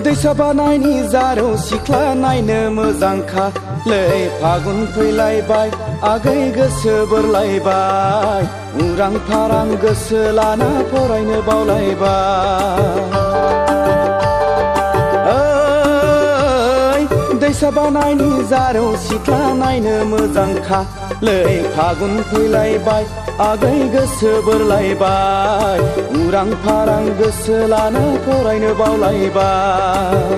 दैसा बानायनि जारौ सिख्ला नायनो मोजांखालै फागुन फैलायबाय आगै गोसो बोरलायबाय उरां फारां गोसो लाना फरायनो बावलायबाय दैसा बानायनि जारौ सिख्ला नायनो मोजांखालै फागुन फैलायबाय आगै गोसो बोरलायबाय उरां फारां गोसो लाना फरायनो बावलायबाय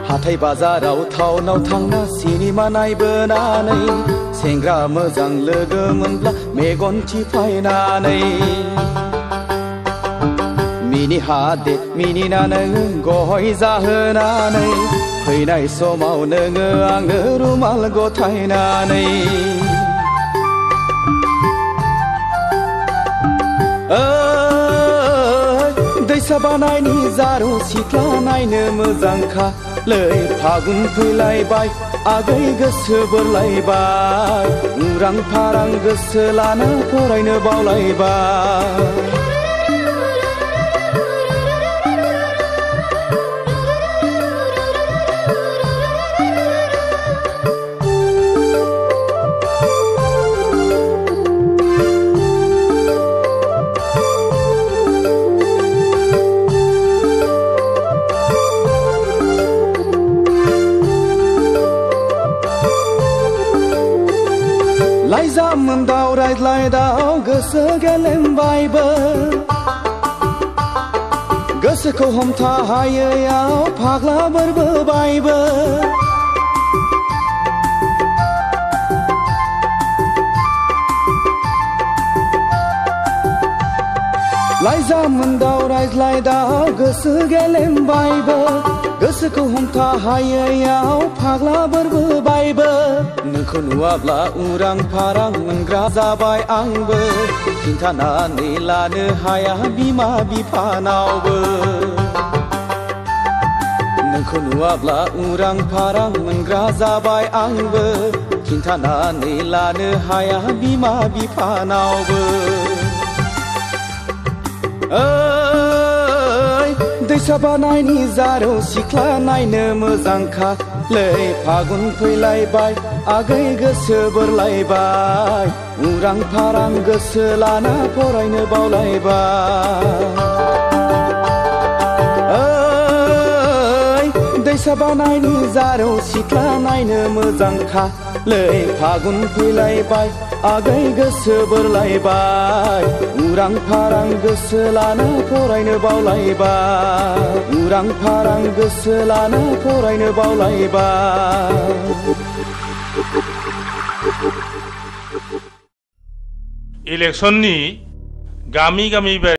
हाथाय बाजाराव टाउनाव थांना सिनेमा नायबोनानै सेंग्रा मोजां लोगो मोनब्ला मेगन थिफायनानै मिनि हादे मिनिना नोङो गय जाहोनानै फैनाय समाव नोङो आंनो रुमाल गथायनानै दैसा बानायनि जारौ सिख्ला नायनो मोजांखालै फागुन फैलायबाय आगै गोसो बोरलायबाय उरां फारां गोसो लाना फरायनो बावलायबाय लाइजामोन्दाव रायज्लायदाव गोसो गेलेमबायबो गोसोखौ हमथा हायैयाव फाग्ला बोरबोबायबो लाइजामोन्दाव रायज्लायदाव गोसो गेलेमबायबो गोसोखौ हमथा हायैयाव फाग्ला बोरबोबायबो नोंखौ नुवाब्ला उरां फारां मोनग्रा जाबाय आंबो खिन्थानानै लानो हाया बिमा बिफानावबो नोंखौ नुवाब्ला उरां फारां मोनग्रा जाबाय आंबो खिन्थानानै लानो हाया बिमा बिफानावबो दैसा बानायनि जारौ सिख्ला नायनो मोजांखालै फागुन फैलायबाय आगै गोसो बोरलायबाय उरां फारां गोसो लाना फरायनो बावलायबाय दैसा बानायनि जारौ सिख्ला नायनो मोजांखालै फागुन फैलायबाय आगै गोसो बोरलायबाय उरां फारां गोसो लाना फरायनो बावलायबाय उरां फारां गोसो लाना फरायनो बावलायबाय इलेक्शननि गामि गामि